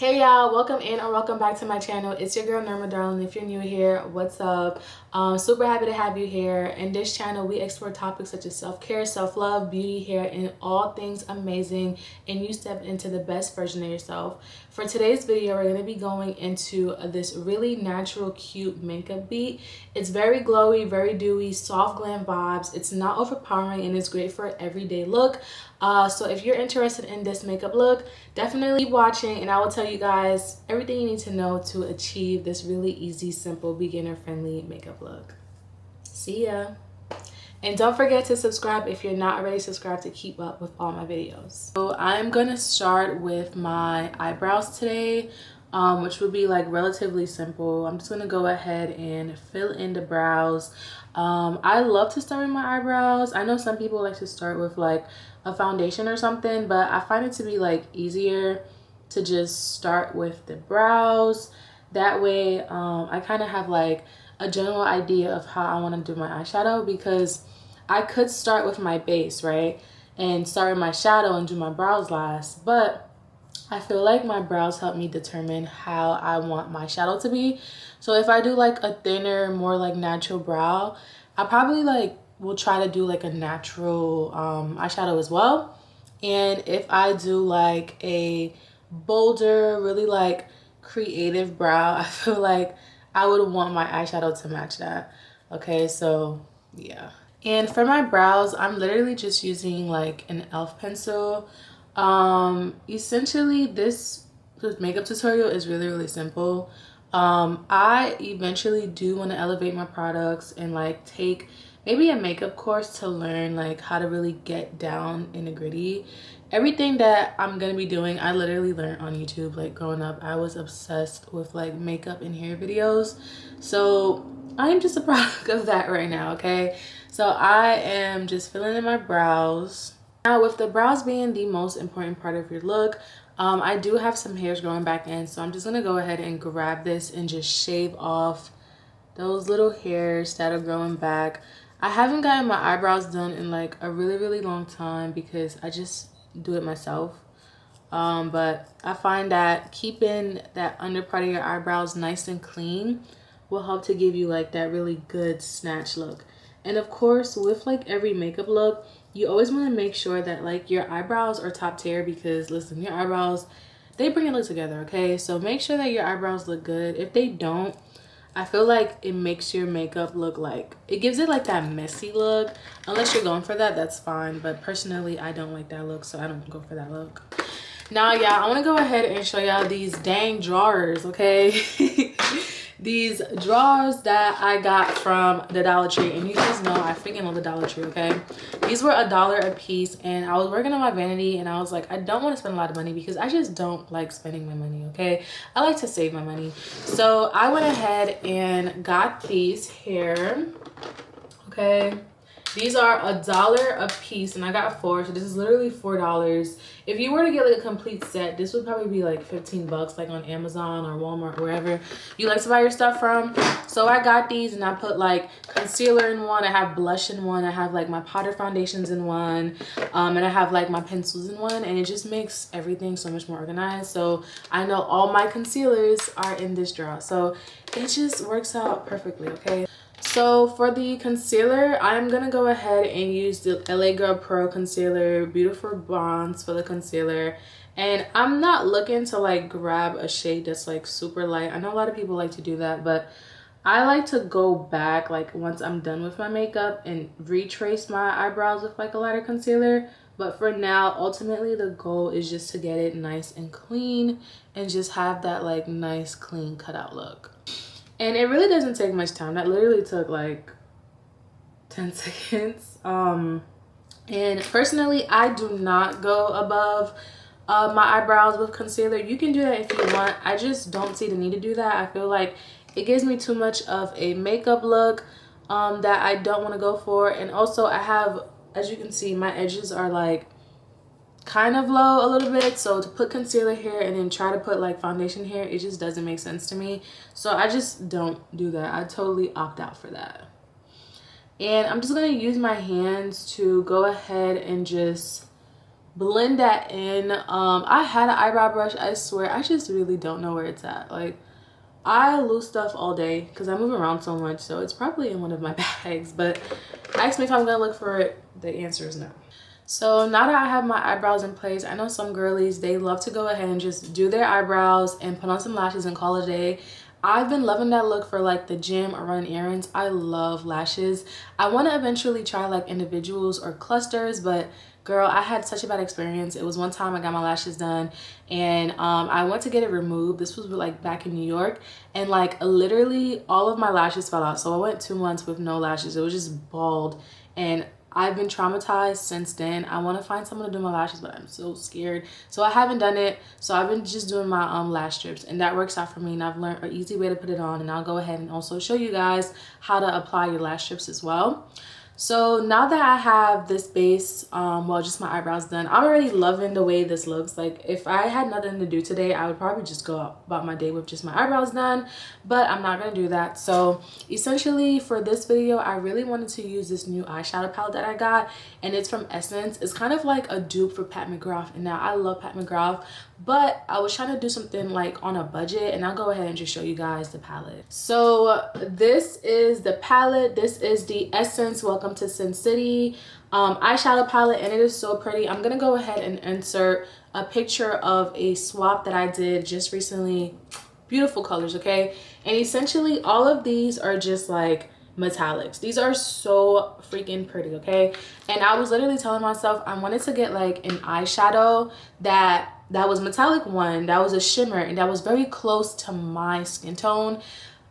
Hey y'all, welcome in or welcome back to my channel. It's your girl Norma Darling. If you're new here, what's up? Super happy to have you here. In this channel we explore topics such as self-care, self-love, beauty, hair, and all things amazing, and you step into the best version of yourself. For today's video, we're going to be going into this really natural, cute makeup beat. It's very glowy, very dewy, soft glam vibes. It's not overpowering and it's great for an everyday look. So if you're interested in this makeup look, definitely keep watching and I will tell you guys everything you need to know to achieve this really easy, simple, beginner-friendly makeup look. See ya. And don't forget to subscribe if you're not already subscribed to keep up with all my videos. So I'm gonna start with my eyebrows today, which will be like relatively simple. I'm just gonna go ahead and fill in the brows. I love to start with my eyebrows. I know some people like to start with like a foundation or something, but I find it to be like easier to just start with the brows. That way I kind of have like a general idea of how I want to do my eyeshadow, because I could start with my base, right, and start with my shadow and do my brows last, but I feel like my brows help me determine how I want my shadow to be. So if I do like a thinner, more like natural brow, I probably like will try to do like a natural eyeshadow as well. And if I do like a bolder, really like creative brow, I feel like I would want my eyeshadow to match that. Okay, so yeah. And for my brows, I'm literally just using like an Enlove pencil. Essentially this makeup tutorial is really simple. I eventually do want to elevate my products and like take maybe a makeup course to learn like how to really get down in the gritty. Everything that I'm gonna be doing, I literally learned on YouTube. Like growing up, I was obsessed with like makeup and hair videos, so I'm just a product of that right now. Okay, so I am just filling in my brows. Now, with the brows being the most important part of your look, I do have some hairs growing back in, so I'm just gonna go ahead and grab this and just shave off those little hairs that are growing back. I haven't gotten my eyebrows done in like a really long time because I just do it myself. But I find that keeping that under part of your eyebrows nice and clean will help to give you like that really good snatch look. And of course, with like every makeup look, you always want to make sure that like your eyebrows are top tier, because listen, your eyebrows, they bring it look together. Okay, so make sure that your eyebrows look good. If they don't, I feel like it makes your makeup look like, it gives it like that messy look. Unless you're going for that, that's fine, but personally I don't like that look, so I don't go for that look. Now y'all, I want to go ahead and show y'all these dang drawers, okay? These drawers that I got from the Dollar Tree, and you guys know I freaking love the Dollar Tree. Okay, these were $1 a piece, and I was working on my vanity and I was like, I don't want to spend a lot of money because I just don't like spending my money. Okay, I like to save my money, so I went ahead and got these here. Okay, these are $1 a piece and I got 4, so this is literally $4. If you were to get like a complete set, this would probably be like 15 bucks, like on Amazon or Walmart, wherever you like to buy your stuff from. So I got these and I put like concealer in one, I have blush in one, I have like my powder foundations in one, and I have like my pencils in one, and it just makes everything so much more organized. So I know all my concealers are in this drawer, so it just works out perfectly. Okay, so for the concealer, I'm gonna go ahead and use the LA Girl Pro Concealer Beautiful Bronze for the concealer. And I'm not looking to like grab a shade that's like super light. I know a lot of people like to do that, but I like to go back like once I'm done with my makeup and retrace my eyebrows with like a lighter concealer. But for now, ultimately the goal is just to get it nice and clean and just have that like nice clean cutout look. And it really doesn't take much time. That literally took like 10 seconds. And personally, I do not go above my eyebrows with concealer. You can do that if you want. I just don't see the need to do that. I feel like it gives me too much of a makeup look that I don't want to go for. And also I have, as you can see, my edges are like kind of low a little bit, so to put concealer here and then try to put like foundation here, it just doesn't make sense to me. So I just don't do that. I totally opt out for that. And I'm just going to use my hands to go ahead and just blend that in. I had an eyebrow brush, I swear. I just really don't know where it's at. Like, I lose stuff all day because I move around so much, so it's probably in one of my bags. But ask me if I'm gonna look for it, the answer is no. So now that I have my eyebrows in place, I know some girlies, they love to go ahead and just do their eyebrows and put on some lashes and call it a day. I've been loving that look for like the gym or running errands. I love lashes. I want to eventually try like individuals or clusters, but girl, I had such a bad experience. It was one time I got my lashes done and I went to get it removed. This was like back in New York, and like literally all of my lashes fell out. So I went 2 months with no lashes. It was just bald, and I've been traumatized since then. I want to find someone to do my lashes, but I'm so scared. So I haven't done it. So I've been just doing my lash strips, and that works out for me. And I've learned an easy way to put it on, and I'll go ahead and also show you guys how to apply your lash strips as well. So now that I have this base, well, just my eyebrows done, I'm already loving the way this looks. Like, if I had nothing to do today, I would probably just go about my day with just my eyebrows done, but I'm not gonna do that. So essentially for this video, I really wanted to use this new eyeshadow palette that I got, and it's from Essence. It's kind of like a dupe for Pat McGrath, and now I love Pat McGrath, but I was trying to do something like on a budget, and I'll go ahead and just show you guys the palette. So this is the palette. This is the Essence Welcome to Sin City eyeshadow palette, and it is so pretty. I'm gonna go ahead and insert a picture of a swap that I did just recently. Beautiful colors, okay? And essentially all of these are just like metallics. These are so freaking pretty, okay? And I was literally telling myself I wanted to get like an eyeshadow that was metallic, one that was a shimmer, and that was very close to my skin tone.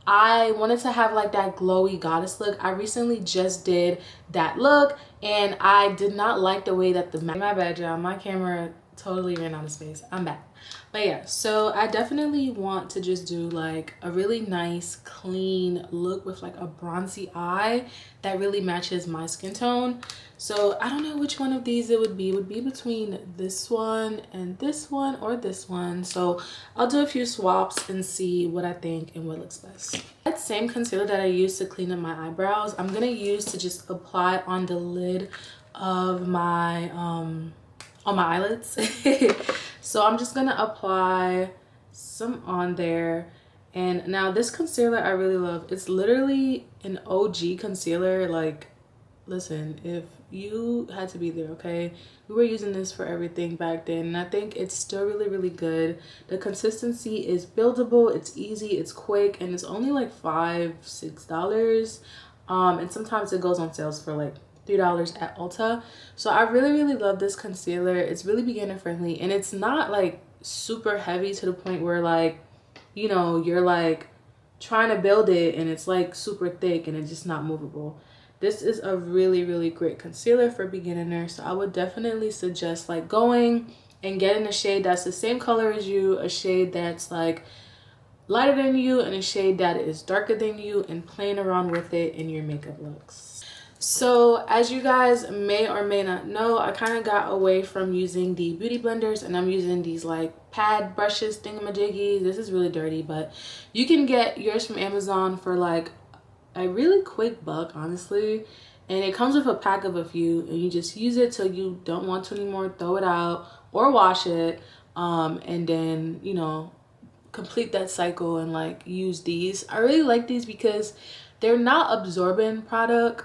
I wanted to have like that glowy goddess look. I recently just did that look, and I did not like the way that my bad, y'all, my camera totally ran out of space. I'm back. But yeah, so I definitely want to just do like a really nice clean look with like a bronzy eye that really matches my skin tone. So I don't know which one of these it would be. It would be between this one and this one, or this one. So I'll do a few swaps and see what I think and what looks best. That same concealer that I used to clean up my eyebrows, I'm gonna use to just apply on the lid of my on my eyelids. So I'm just gonna apply some on there. And now this concealer I really love. It's literally an OG concealer. Like, listen, if you had to be there, okay, we were using this for everything back then, and I think it's still really good. The consistency is buildable, it's easy, it's quick, and it's only like $5-6. And sometimes it goes on sales for like $3 at Ulta. So I really love this concealer. It's really beginner friendly, and it's not like super heavy to the point where, like, you know, you're like trying to build it and it's like super thick and it's just not movable. This is a really great concealer for beginners. So I would definitely suggest like going and getting a shade that's the same color as you, a shade that's like lighter than you, and a shade that is darker than you, and playing around with it in your makeup looks. So as you guys may or may not know, I kind of got away from using the beauty blenders, and I'm using these like pad brushes thingamajiggies. This is really dirty, but you can get yours from Amazon for like a really quick buck, honestly. And it comes with a pack of a few, and you just use it till you don't want to anymore, throw it out or wash it, and then, you know, complete that cycle and like use these. I really like these because they're not absorbent product,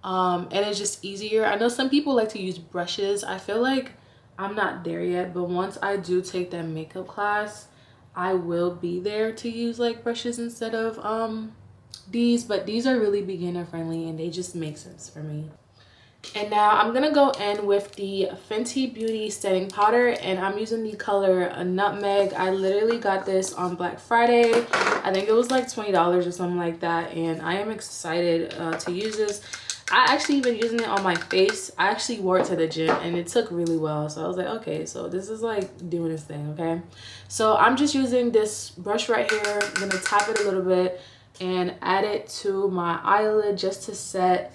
and it's just easier. I know some people like to use brushes. I feel like I'm not there yet, but once I do take that makeup class, I will be there to use like brushes instead of these. But these are really beginner friendly and they just make sense for me. And now I'm gonna go in with the Fenty Beauty setting powder, and I'm using the color Nutmeg. I literally got this on Black Friday. I think it was like $20 or something like that, and I am excited to use this. I actually been using it on my face. I actually wore it to the gym and it took really well. So I was like, okay, so this is like doing this thing, okay? So I'm just using this brush right here. I'm gonna tap it a little bit and add it to my eyelid just to set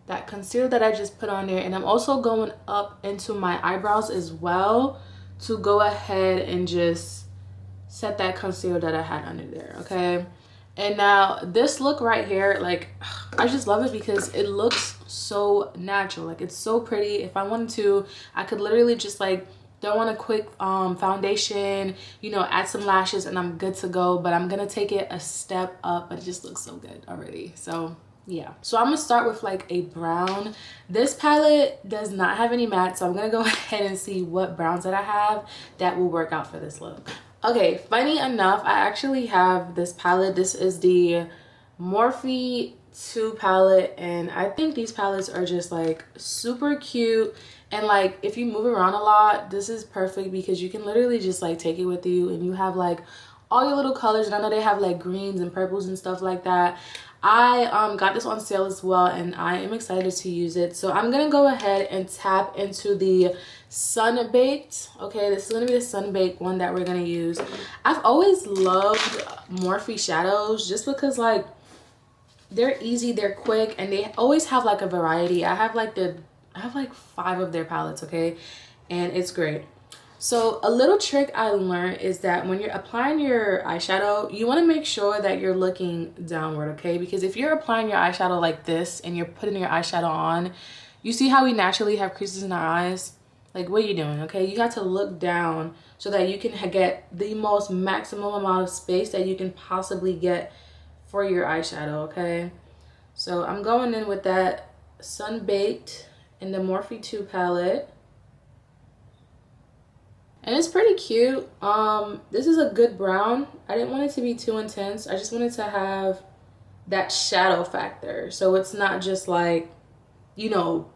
that concealer that I just put on there. And I'm also going up into my eyebrows as well to go ahead and just set that concealer that I had under there, okay? And now this look right here, like, I just love it because it looks so natural. Like, it's so pretty. If I wanted to, I could literally just like throw on a quick foundation, you know, add some lashes, and I'm good to go. But I'm gonna take it a step up, but it just looks so good already. So yeah, so I'm gonna start with like a brown. This palette does not have any matte, so I'm gonna go ahead and see what browns that I have that will work out for this look. Okay, funny enough, I actually have this palette. This is the Morphe 2 palette, and I think these palettes are just like super cute. And like, if you move around a lot, this is perfect because you can literally just like take it with you, and you have like all your little colors. And I know they have like greens and purples and stuff like that. I got this on sale as well, and I am excited to use it. So I'm gonna go ahead and tap into the Sun Baked. Okay, this is gonna be the Sun Baked one that we're gonna use. I've always loved Morphe shadows just because like they're easy, they're quick, and they always have like a variety. I have like 5 of their palettes, okay, and it's great. So a little trick I learned is that when you're applying your eyeshadow, you want to make sure that you're looking downward, okay? Because if you're applying your eyeshadow like this and you're putting your eyeshadow on, you see how we naturally have creases in our eyes? Like, what are you doing, okay? You have to look down so that you can get the most maximum amount of space that you can possibly get for your eyeshadow, okay? So I'm going in with that Sun Baked in the Morphe 2 palette. And it's pretty cute. This is a good brown. I didn't want it to be too intense. I just wanted to have that shadow factor. So it's not just like, you know,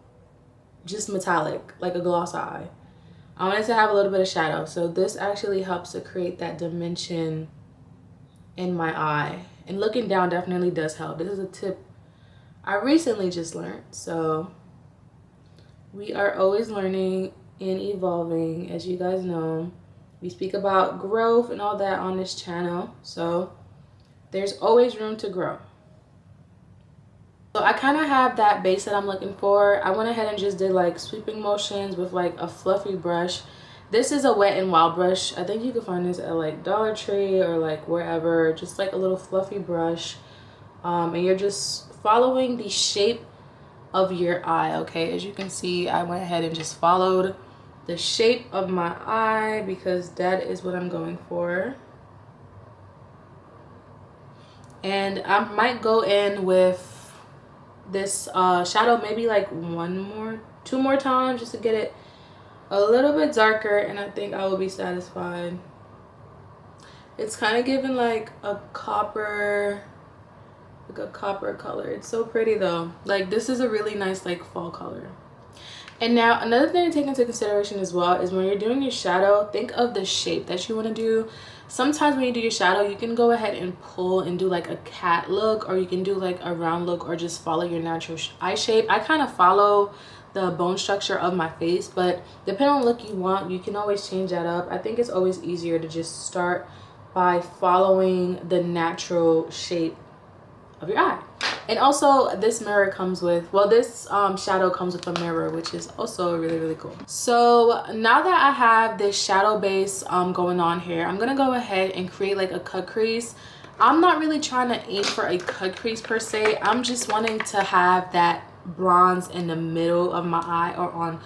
just metallic, like a gloss eye. I wanted to have a little bit of shadow. So this actually helps to create that dimension in my eye. And looking down definitely does help. This is a tip I recently just learned. So we are always learning and evolving, as you guys know. We speak about growth and all that on this channel, so there's always room to grow. So I kind of have that base that I'm looking for. I went ahead and just did like sweeping motions with like a fluffy brush. This is a Wet n Wild brush. I think you can find this at like Dollar Tree or like wherever, just like a little fluffy brush. And you're just following the shape of your eye, okay? As you can see, I went ahead and just followed the shape of my eye because that is what I'm going for. And I might go in with this shadow maybe like 2 more times just to get it a little bit darker, and I think I will be satisfied. It's kind of giving like a copper color. It's so pretty though. Like, this is a really nice like fall color. And now another thing to take into consideration as well is when you're doing your shadow, think of the shape that you want to do. Sometimes when you do your shadow, you can go ahead and pull and do like a cat look, or you can do like a round look, or just follow your natural eye shape. I kind of follow the bone structure of my face, but depending on the look you want, you can always change that up. I think it's always easier to just start by following the natural shape of your eye. And also this mirror comes with, well, this shadow comes with a mirror, which is also really, really cool. So now that I have this shadow base going on here, I'm gonna go ahead and create like a cut crease. I'm not really trying to aim for a cut crease per se. I'm just wanting to have that bronze in the middle of my eye, or on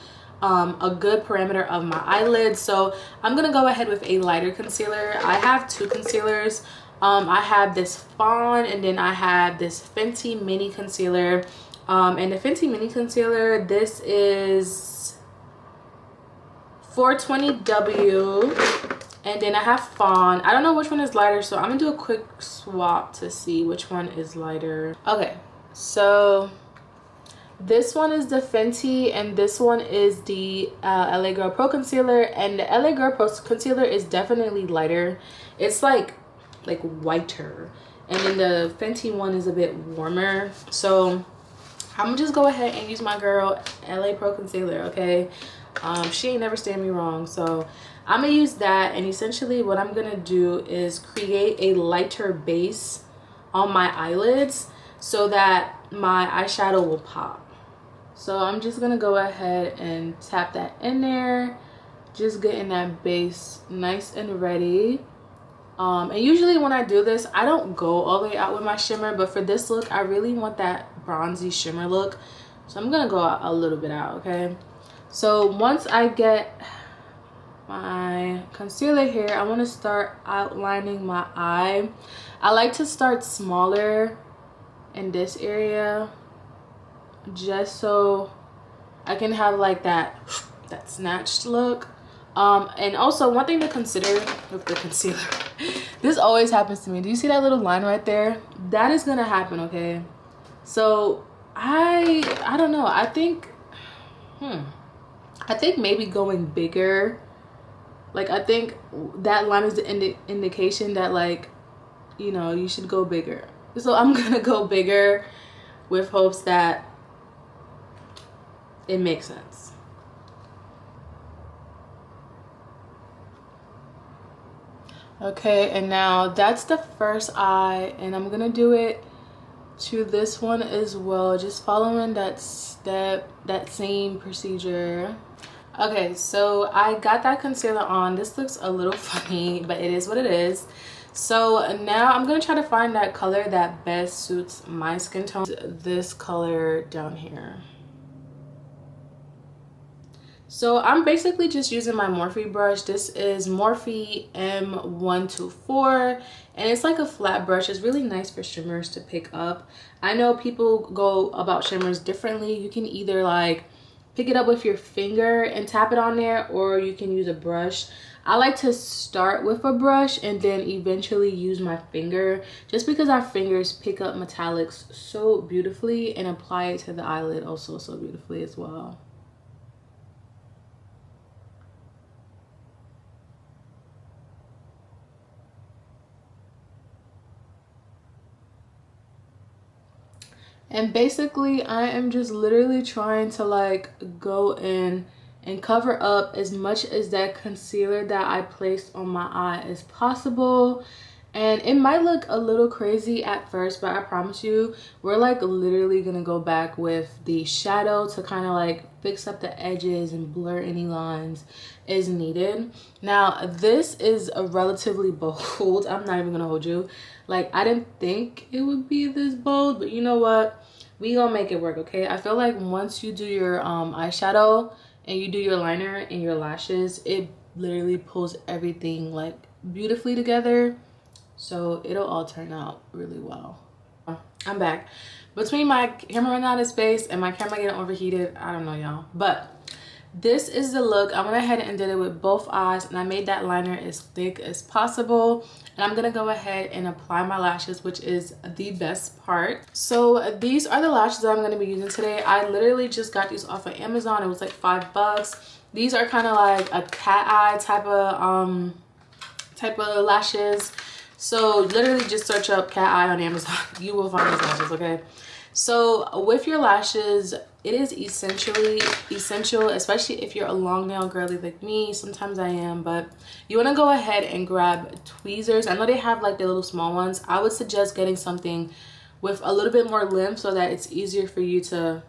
a good parameter of my eyelids. So I'm gonna go ahead with a lighter concealer. I have 2 concealers. I have this Fawn, and then I have this Fenty Mini Concealer. And the Fenty Mini Concealer, this is 420W. And then I have Fawn. I don't know which one is lighter, so I'm gonna do a quick swap to see which one is lighter. Okay, so this one is the Fenty, and this one is the LA Girl Pro Concealer. And the LA Girl Pro Concealer is definitely lighter. It's like whiter, and then the Fenty one is a bit warmer. So I'm gonna just go ahead and use my girl LA Pro Concealer, okay? She ain't never stand me wrong. So I'm gonna use that, and essentially what I'm gonna do is create a lighter base on my eyelids so that my eyeshadow will pop. So I'm just gonna go ahead and tap that in there, just getting that base nice and ready. And usually when I do this, I don't go all the way out with my shimmer, but for this look, I really want that bronzy shimmer look. So I'm gonna go a little bit out, okay? So once I get my concealer here, I want to start outlining my eye. I like to start smaller in this area just so I can have like that snatched look. And also one thing to consider with the concealer, this always happens to me. Do you see that little line right there? That is gonna happen, okay? So I don't know, I think maybe going bigger, like I think that line is the indication that, like, you know, you should go bigger. So I'm gonna go bigger with hopes that it makes sense. Okay, and now that's the first eye, and I'm gonna do it to this one as well, just following that step, that same procedure. Okay, so I got that concealer on. This looks a little funny, but it is what it is. So now I'm gonna try to find that color that best suits my skin tone. This color down here. So I'm basically just using my Morphe brush. This is Morphe M124, and it's like a flat brush. It's really nice for shimmers to pick up. I know people go about shimmers differently. You can either like pick it up with your finger and tap it on there, or you can use a brush. I like to start with a brush and then eventually use my finger, just because our fingers pick up metallics so beautifully and apply it to the eyelid also so beautifully as well. And basically I am just literally trying to like go in and cover up as much as that concealer that I placed on my eye as possible. And it might look a little crazy at first, but I promise you, we're like literally gonna go back with the shadow to kind of like fix up the edges and blur any lines as needed. Now, this is a relatively bold. I'm not even gonna hold you. Like, I didn't think it would be this bold, but you know what? We gonna make it work, okay? I feel like once you do your eyeshadow and you do your liner and your lashes, it literally pulls everything like beautifully together. So it'll all turn out really well. I'm back. Between my camera running out of space and my camera getting overheated, I don't know, y'all. But this is the look. I went ahead and did it with both eyes, and I made that liner as thick as possible. And I'm gonna go ahead and apply my lashes, which is the best part. So these are the lashes that I'm gonna be using today. I literally just got these off of Amazon. It was like $5. These are kind of like a cat eye type of lashes. So literally just search up cat eye on Amazon. You will find these lashes, okay? So with your lashes, it is essential, especially if you're a long nail girly like me. Sometimes I am, but you want to go ahead and grab tweezers. I know they have like the little small ones. I would suggest getting something with a little bit more length so that it's easier for you to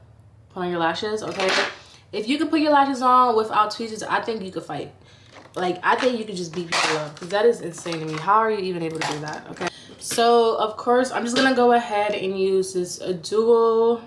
put on your lashes, okay? If you can put your lashes on without tweezers, I think you could fight. Like, I think you could just beat people up, because that is insane to me. How are you even able to do that? Okay, so of course I'm just gonna go ahead and use this dual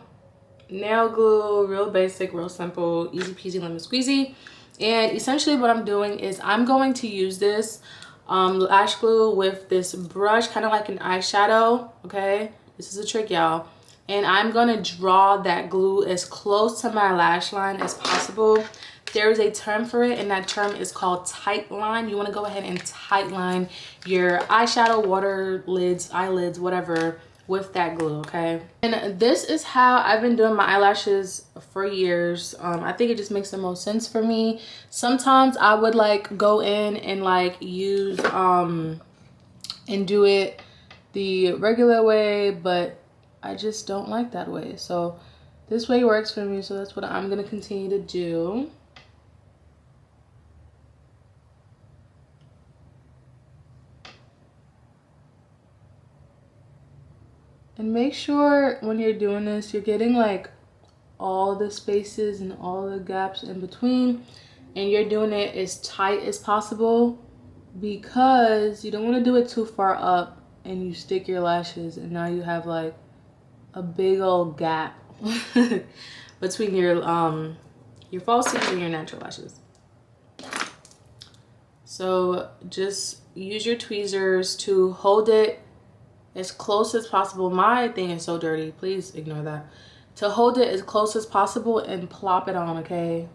nail glue, real basic, real simple, easy peasy lemon squeezy. And essentially what I'm doing is I'm going to use this lash glue with this brush, kind of like an eyeshadow. Okay, this is a trick, y'all. And I'm gonna draw that glue as close to my lash line as possible. There is a term for it, and that term is called tight line. You want to go ahead and tight line your eyeshadow, water lids, eyelids, whatever, with that glue, okay? And this is how I've been doing my eyelashes for years. I think it just makes the most sense for me. Sometimes I would like go in and like use and do it the regular way, but I just don't like that way. So this way works for me, so that's what I'm gonna continue to do. And make sure when you're doing this, you're getting like all the spaces and all the gaps in between, and you're doing it as tight as possible, because you don't want to do it too far up and you stick your lashes and now you have like a big old gap. between your falsies and your natural lashes. So just use your tweezers to hold it as close as possible. My thing is so dirty, please ignore that. To hold it as close as possible and plop it on, okay?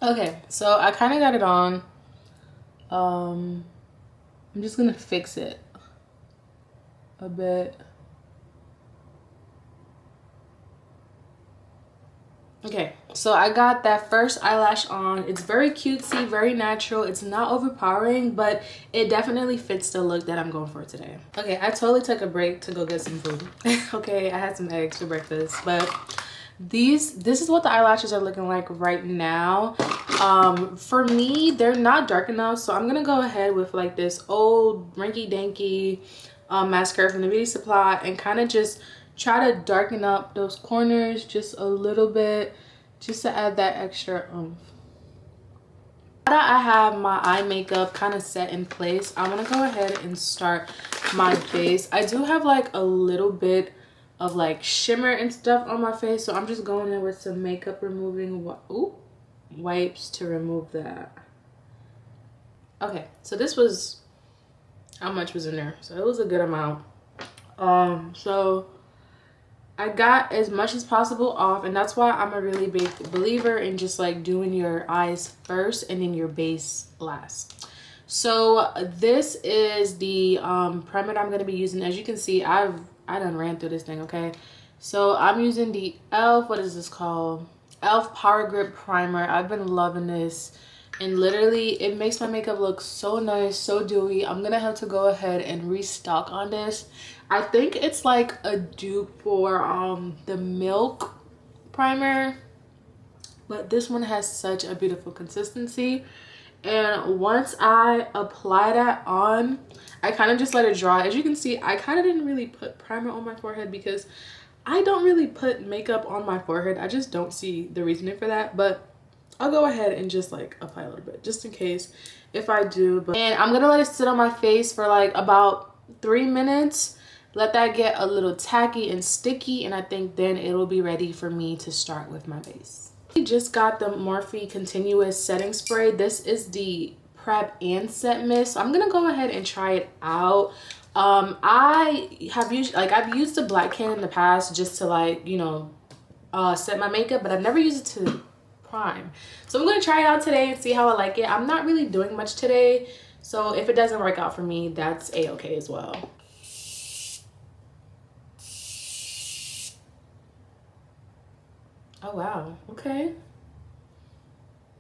Okay, so I kind of got it on. I'm just gonna fix it a bit. Okay, so I got that first eyelash on. It's very cutesy, very natural. It's not overpowering, but it definitely fits the look that I'm going for today. Okay, I totally took a break to go get some food. Okay, I had some eggs for breakfast, but this is what the eyelashes are looking like right now. For me, they're not dark enough, so I'm gonna go ahead with like this old rinky-dinky mascara from the beauty supply and kind of just try to darken up those corners just a little bit, just to add that extra oomph. Now that I have my eye makeup kind of set in place, I'm gonna go ahead and start my base. I do have like a little bit of like shimmer and stuff on my face, so I'm just going in with some makeup removing wipes to remove that. Okay, so this was, how much was in there? So it was a good amount. So I got as much as possible off, and that's why I'm a really big believer in just like doing your eyes first and then your base last. So this is the primer that I'm going to be using. As you can see, I done ran through this thing, okay? So I'm using the Enlove, what is this called? Enlove Power Grip Primer. I've been loving this, and literally it makes my makeup look so nice, so dewy. I'm gonna have to go ahead and restock on this. I think it's like a dupe for the Milk primer, but this one has such a beautiful consistency. And once I apply that on, I kind of just let it dry. As you can see, I kind of didn't really put primer on my forehead because I don't really put makeup on my forehead. I just don't see the reasoning for that, but I'll go ahead and just like apply a little bit just in case if I do. And I'm gonna let it sit on my face for like about 3 minutes. Let that get a little tacky and sticky, and I think then it'll be ready for me to start with my base. I just got the Morphe Continuous Setting Spray. This is the prep and set mist, so I'm gonna go ahead and try it out. I've used the black can in the past just to like, you know, set my makeup, but I've never used it to prime. So I'm gonna try it out today and see how I like it. I'm not really doing much today, so if it doesn't work out for me, that's a-okay as well. Oh wow, okay.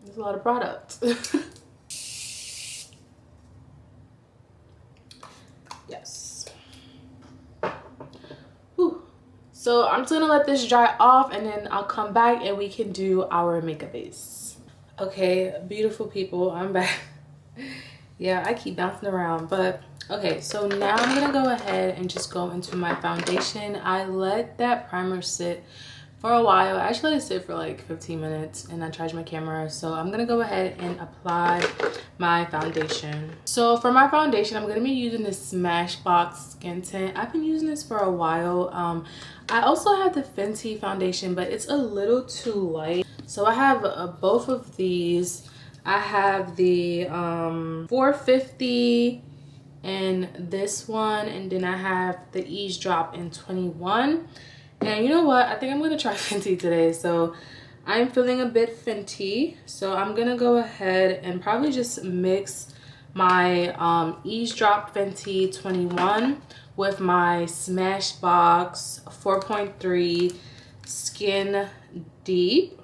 There's a lot of product. Yes. Whew. So I'm just gonna let this dry off, and then I'll come back and we can do our makeup base. Okay, beautiful people, I'm back. Yeah, I keep bouncing around, but okay, so now I'm gonna go ahead and just go into my foundation. I let that primer sit for a while. I actually let it sit for like 15 minutes and I charged my camera. So I'm gonna go ahead and apply my foundation. So for my foundation, I'm gonna be using this Smashbox Skin Tint. I've been using this for a while. I also have the Fenty foundation, but it's a little too light. So I have both of these. I have the 450 and this one, and then I have the Eavesdrop in 21. And you know what? I think I'm gonna try Fenty today. So I'm feeling a bit Fenty. So I'm gonna go ahead and probably just mix my Eavesdrop Fenty 21 with my Smashbox 4.3 Skin Deep.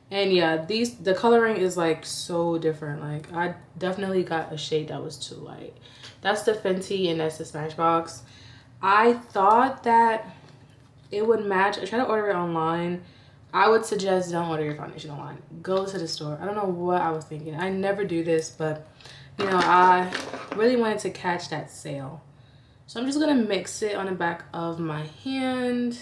And yeah, the coloring is like so different. Like I definitely got a shade that was too light. That's the Fenty and that's the Smashbox. I thought that it would match. I tried to order it online, I would suggest don't order your foundation online. Go to the store. I don't know what I was thinking. I never do this, but you know, I really wanted to catch that sale. So I'm just gonna mix it on the back of my hand.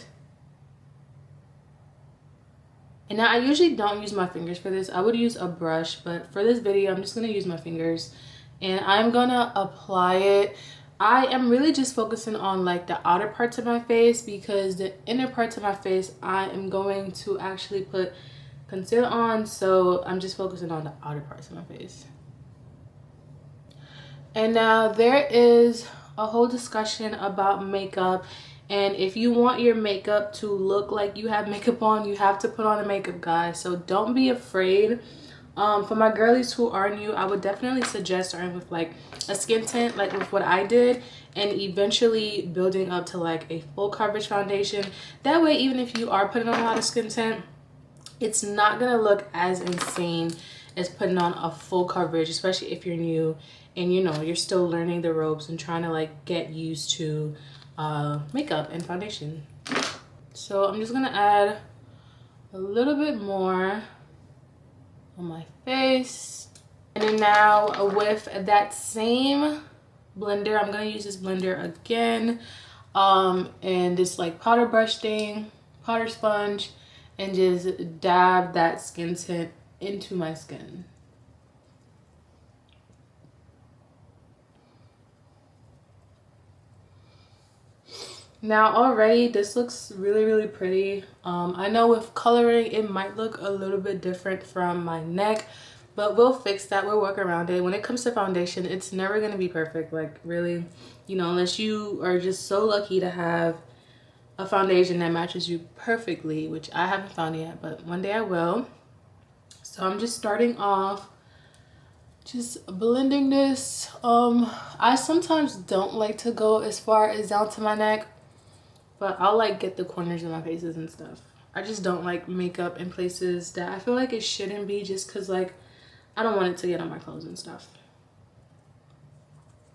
And now I usually don't use my fingers for this. I would use a brush, but for this video, I'm just gonna use my fingers and I'm gonna apply it. I am really just focusing on like the outer parts of my face because the inner parts of my face, I am going to actually put concealer on. So I'm just focusing on the outer parts of my face. And now there is a whole discussion about makeup, and if you want your makeup to look like you have makeup on, you have to put on a makeup, guys. So don't be afraid. For my girlies who are new, I would definitely suggest starting with like a skin tint, like with what I did, and eventually building up to like a full coverage foundation. That way, even if you are putting on a lot of skin tint, it's not gonna look as insane as putting on a full coverage, especially if you're new and you know you're still learning the ropes and trying to like get used to makeup and foundation. So I'm just gonna add a little bit more on my face, and then now with that same blender, I'm gonna use this blender again, and this like powder brush thing, powder sponge, and just dab that skin tint into my skin. Now already this looks really pretty. I know with coloring it might look a little bit different from my neck, but we'll fix that. We'll work around it. When it comes to foundation, it's never gonna be perfect, like really, you know, unless you are just so lucky to have a foundation that matches you perfectly, which I haven't found yet, but one day I will. So I'm just starting off just blending this. I sometimes don't like to go as far as down to my neck, but I'll like get the corners of my faces and stuff. I just don't like makeup in places that I feel like it shouldn't be, just because like I don't want it to get on my clothes and stuff.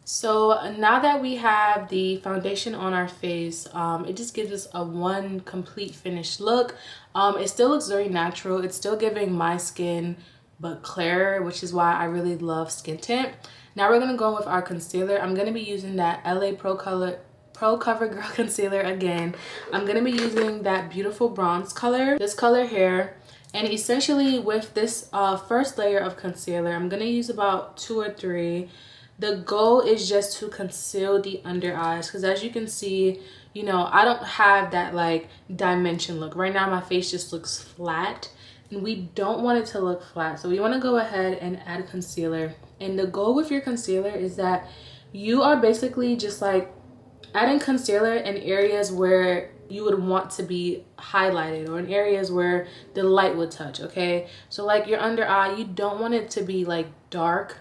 So now that we have the foundation on our face, it just gives us a one complete finished look. It still looks very natural. It's still giving my skin but clearer, which is why I really love skin tint. Now we're gonna go with our concealer. I'm gonna be using that LA Pro CoverGirl concealer again. I'm gonna be using that beautiful bronze color, this color here. And essentially with this first layer of concealer, I'm gonna use about 2 or 3. The goal is just to conceal the under eyes, because as you can see, you know, I don't have that like dimension look. Right now my face just looks flat, and we don't want it to look flat. So we want to go ahead and add concealer. And the goal with your concealer is that you are basically just like adding concealer in areas where you would want to be highlighted, or in areas where the light would touch, okay? So like your under eye, you don't want it to be like dark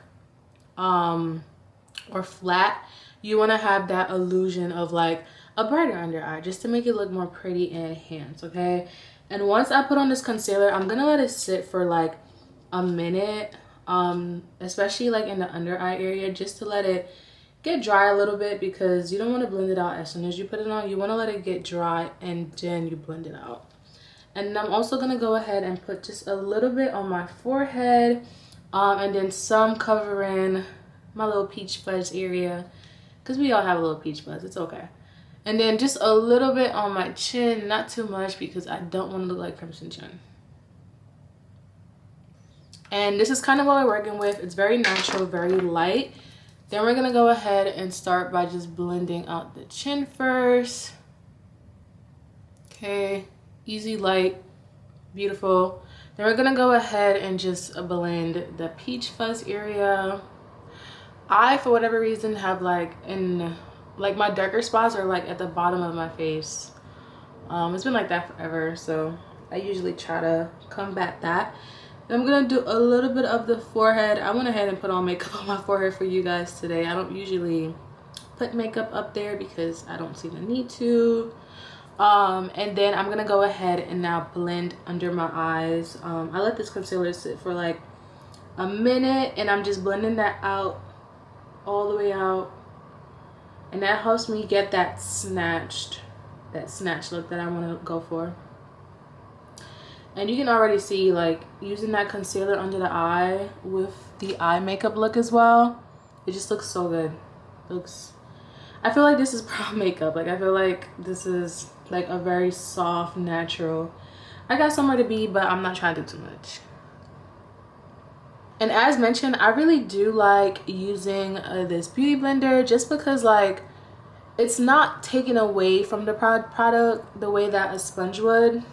or flat. You want to have that illusion of like a brighter under eye, just to make it look more pretty and enhance, okay? And once I put on this concealer, I'm gonna let it sit for like a minute, especially like in the under eye area, just to let it get dry a little bit, because you don't want to blend it out as soon as you put it on. You want to let it get dry and then you blend it out. And I'm also gonna go ahead and put just a little bit on my forehead, and then some covering my little peach fuzz area, because we all have a little peach fuzz, it's okay. And then just a little bit on my chin, not too much, because I don't want to look like Crimson Chin. And this is kind of what we're working with. It's very natural, very light. Then we're gonna go ahead and start by just blending out the chin first. Okay, easy, light, beautiful. Then we're gonna go ahead and just blend the peach fuzz area. I, for whatever reason, have like my darker spots are like at the bottom of my face. It's been like that forever, so I usually try to combat that. Then I'm gonna do a little bit of the forehead. I went ahead and put on makeup on my forehead for you guys today. I don't usually put makeup up there because I don't see the need to. And then I'm gonna go ahead and now blend under my eyes. I let this concealer sit for like a minute, and I'm just blending that out all the way out, and that helps me get that snatched look that I want to go for. And you can already see, like, using that concealer under the eye with the eye makeup look as well, it just looks so good. Looks, I feel like this is pro makeup. Like, I feel like this is like a very soft, natural. I got somewhere to be, but I'm not trying to do too much. And as mentioned, I really do like using this beauty blender, just because like it's not taking away from the product the way that a sponge would.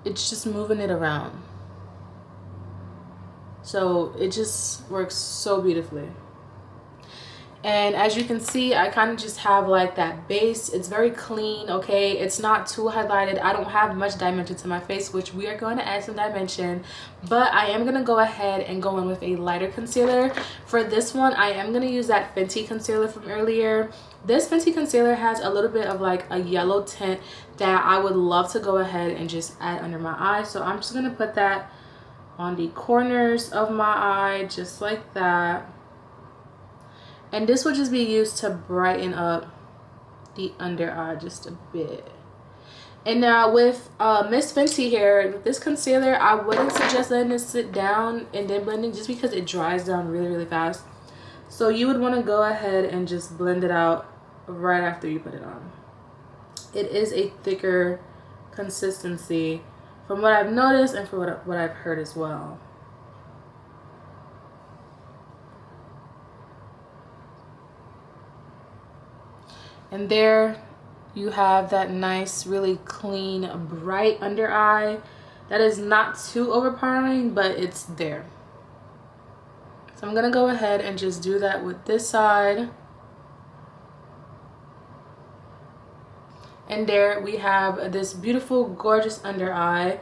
It's just moving it around, so it just works so beautifully. And as you can see, I kind of just have like that base. It's very clean, okay? It's not too highlighted. I don't have much dimension to my face, which we are going to add some dimension. But I am going to go ahead and go in with a lighter concealer. For this one, I am going to use that Fenty concealer from earlier. This Fenty concealer has a little bit of like a yellow tint that I would love to go ahead and just add under my eye. So I'm just going to put that on the corners of my eye, just like that. And this will just be used to brighten up the under eye just a bit. And now with Miss Fenty here, with this concealer, I wouldn't suggest letting it sit down and then blending, just because it dries down really, really fast. So you would want to go ahead and just blend it out right after you put it on. It is a thicker consistency from what I've noticed and from what I've heard as well. And there you have that nice, really clean, bright under eye. That is not too overpowering, but it's there. So I'm gonna go ahead and just do that with this side. And there we have this beautiful, gorgeous under eye.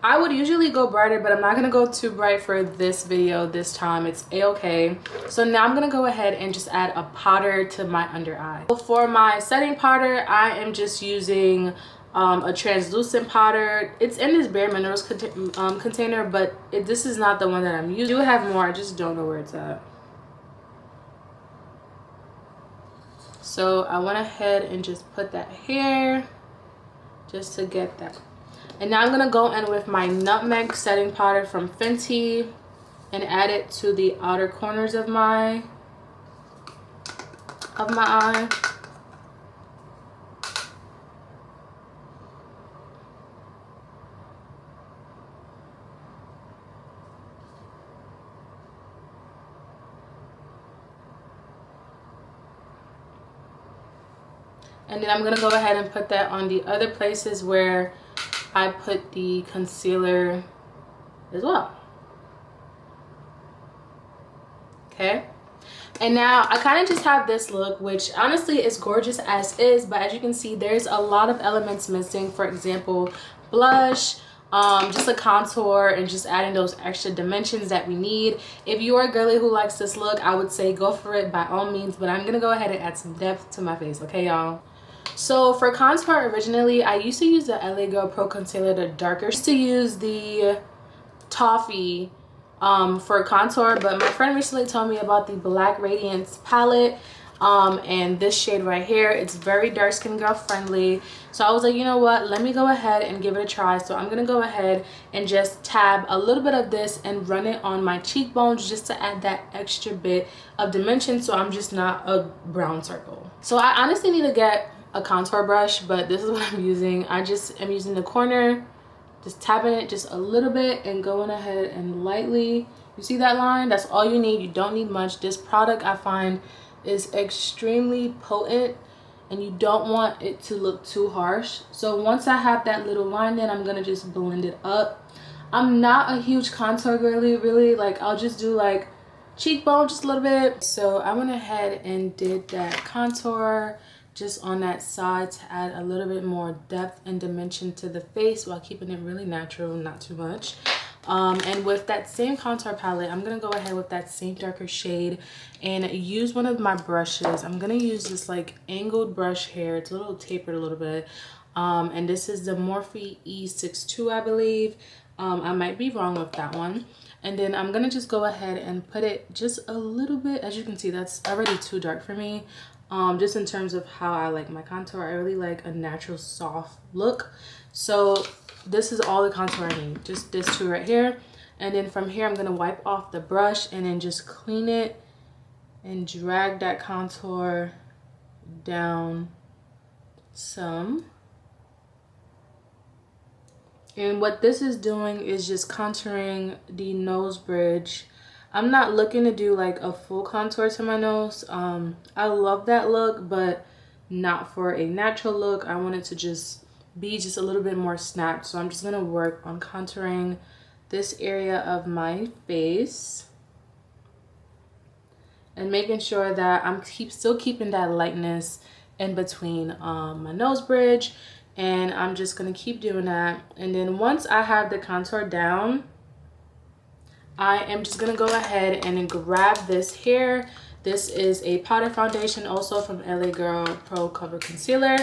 I would usually go brighter, but I'm not gonna go too bright for this video this time. It's a-okay. So now I'm gonna go ahead and just add a powder to my under eye. For my setting powder, I am just using a translucent powder. It's in this Bare Minerals container, but this is not the one that I'm using. I do have more, I just don't know where it's at. So I went ahead and just put that here just to get that. And now I'm gonna go in with my Nutmeg setting powder from Fenty and add it to the outer corners of my eye. And then I'm gonna go ahead and put that on the other places where I put the concealer as well. Okay, and now I kind of just have this look, which honestly is gorgeous as is, but as you can see, there's a lot of elements missing. For example, blush, just a contour, and just adding those extra dimensions that we need. If you are a girly who likes this look, I would say go for it by all means, but I'm gonna go ahead and add some depth to my face, okay y'all? So for contour, originally I used to use the LA Girl Pro Concealer, the darker. I used to use the Toffee for contour, but my friend recently told me about the Black Radiance palette, and this shade right here. It's very dark skin girl friendly, so I was like, you know what, let me go ahead and give it a try. So I'm gonna go ahead and just tab a little bit of this and run it on my cheekbones just to add that extra bit of dimension, so I'm just not a brown circle. So I honestly need to get a contour brush, but this is what I'm using. I just am using the corner, just tapping it just a little bit and going ahead and lightly, you see that line? That's all you need. You don't need much. This product I find is extremely potent and you don't want it to look too harsh. So once I have that little line, then I'm gonna just blend it up. I'm not a huge contour girly, really. Like, I'll just do like cheekbone just a little bit. So I went ahead and did that contour just on that side to add a little bit more depth and dimension to the face while keeping it really natural, not too much. And with that same contour palette, I'm gonna go ahead with that same darker shade and use one of my brushes. I'm gonna use this like angled brush here. It's a little tapered a little bit. And this is the Morphe E62, I believe. I might be wrong with that one. And then I'm gonna just go ahead and put it just a little bit. As you can see, that's already too dark for me. Just in terms of how I like my contour, I really like a natural soft look. So this is all the contour I need, just this two right here. And then from here I'm gonna wipe off the brush and then just clean it and drag that contour down some. And what this is doing is just contouring the nose bridge. I'm not looking to do like a full contour to my nose. I love that look, but not for a natural look. I want it to just be just a little bit more snapped. So I'm just gonna work on contouring this area of my face and making sure that I'm still keeping that lightness in between my nose bridge. And I'm just gonna keep doing that. And then once I have the contour down, I am just gonna go ahead and then grab this here. This is a powder foundation, also from LA Girl Pro Cover Concealer.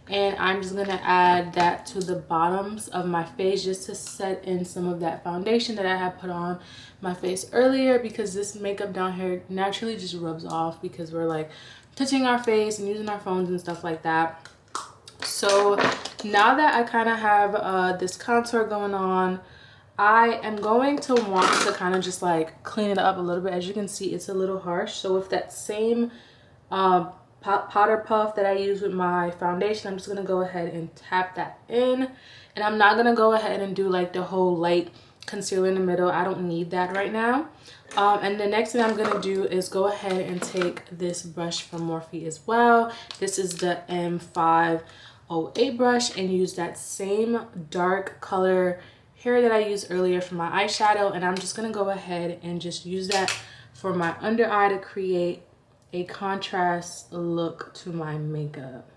And I'm just gonna add that to the bottoms of my face just to set in some of that foundation that I had put on my face earlier, because this makeup down here naturally just rubs off because we're like touching our face and using our phones and stuff like that. So now that I kind of have this contour going on, I am going to want to kind of just like clean it up a little bit. As you can see, it's a little harsh. So with that same powder puff that I use with my foundation, I'm just going to go ahead and tap that in. And I'm not going to go ahead and do like the whole light concealer in the middle. I don't need that right now. And the next thing I'm going to do is go ahead and take this brush from Morphe as well. This is the M508 brush, and use that same dark color here that I used earlier for my eyeshadow. And I'm just going to go ahead and just use that for my under eye to create a contrast look to my makeup.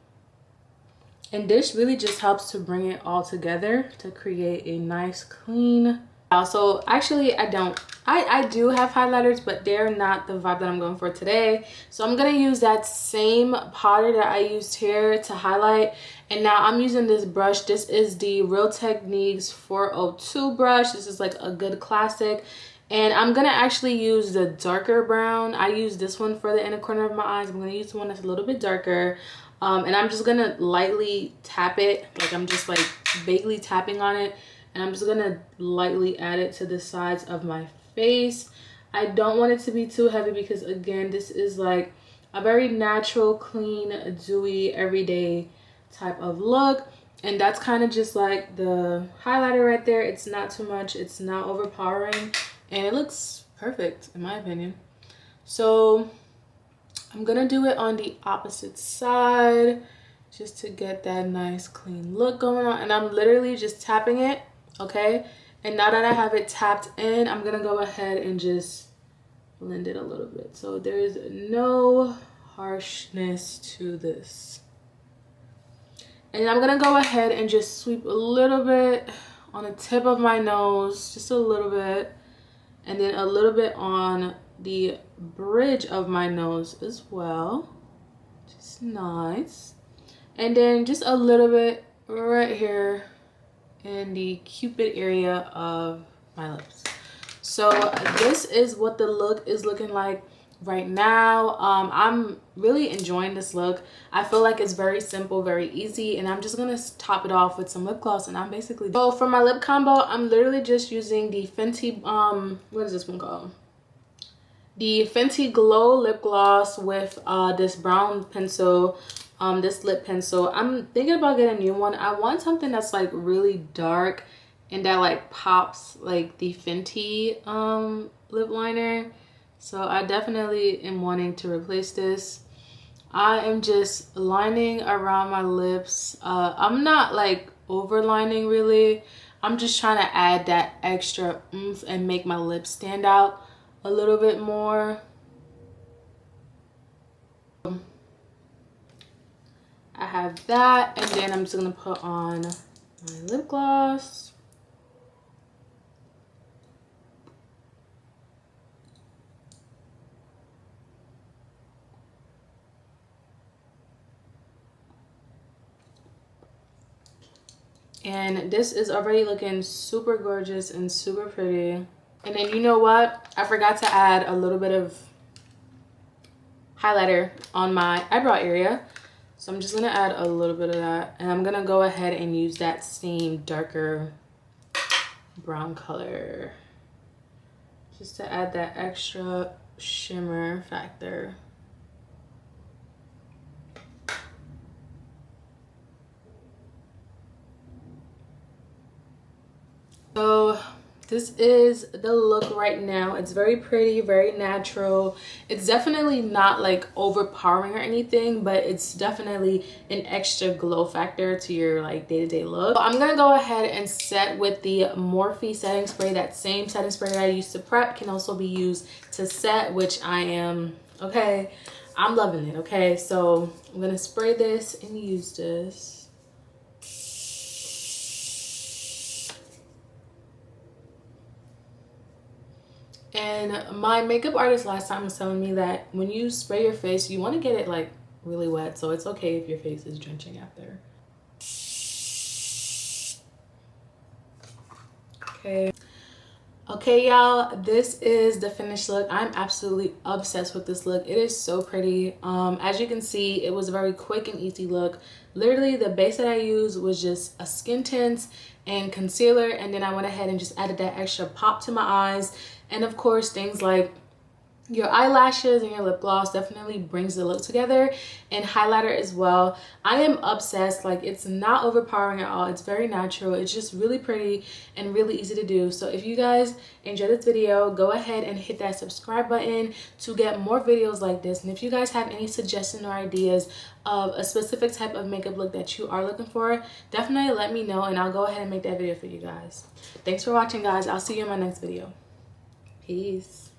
And this really just helps to bring it all together to create a nice clean. Also, actually I do have highlighters, but they're not the vibe that I'm going for today. So I'm gonna use that same powder that I used here to highlight. And now I'm using this brush. This is the Real Techniques 402 brush. This is like a good classic. And I'm gonna actually use the darker brown. I use this one for the inner corner of my eyes. I'm gonna use the one that's a little bit darker. And I'm just gonna lightly tap it. Like I'm just like vaguely tapping on it. And I'm just gonna lightly add it to the sides of my face. I don't want it to be too heavy because again, this is like a very natural, clean, dewy, everyday type of look. And that's kind of just like the highlighter right there. It's not too much, it's not overpowering, and it looks perfect in my opinion. So I'm gonna do it on the opposite side just to get that nice clean look going on. And I'm literally just tapping it, okay? And now that I have it tapped in, I'm gonna go ahead and just blend it a little bit. So there's no harshness to this. And I'm gonna go ahead and just sweep a little bit on the tip of my nose, just a little bit. And then a little bit on the bridge of my nose as well. Just nice. And then just a little bit right here in the cupid area of my lips. So this is what the look is looking like right now. I'm really enjoying this look. I feel like it's very simple, very easy, and I'm just gonna top it off with some lip gloss. And I'm basically, so for my lip combo, I'm literally just using the Fenty what is this one called, the Fenty Glow lip gloss with this brown pencil, this lip pencil. I'm thinking about getting a new one. I want something that's like really dark and that like pops like the Fenty lip liner. So I definitely am wanting to replace this. I am just lining around my lips. I'm not like overlining really. I'm just trying to add that extra oomph and make my lips stand out a little bit more. I have that, and then I'm just gonna put on my lip gloss. And this is already looking super gorgeous and super pretty. And then you know what? I forgot to add a little bit of highlighter on my eyebrow area. So I'm just gonna add a little bit of that, and I'm gonna go ahead and use that same darker brown color just to add that extra shimmer factor. So this is the look right now. It's very pretty, very natural. It's definitely not like overpowering or anything, but it's definitely an extra glow factor to your like day-to-day look. So I'm gonna go ahead and set with the Morphe setting spray. That same setting spray that I used to prep can also be used to set, which I am, okay, I'm loving it. Okay, so I'm gonna spray this and use this. And my makeup artist last time was telling me that when you spray your face, you want to get it like really wet. So it's okay if your face is drenching after. Okay. Okay, y'all, this is the finished look. I'm absolutely obsessed with this look. It is so pretty. As you can see, it was a very quick and easy look. Literally, the base that I used was just a skin tint and concealer, and then I went ahead and just added that extra pop to my eyes. And of course, things like your eyelashes and your lip gloss definitely brings the look together, and highlighter as well. I am obsessed. Like, it's not overpowering at all. It's very natural. It's just really pretty and really easy to do. So if you guys enjoyed this video, go ahead and hit that subscribe button to get more videos like this. And if you guys have any suggestions or ideas of a specific type of makeup look that you are looking for, definitely let me know and I'll go ahead and make that video for you guys. Thanks for watching, guys. I'll see you in my next video. Peace.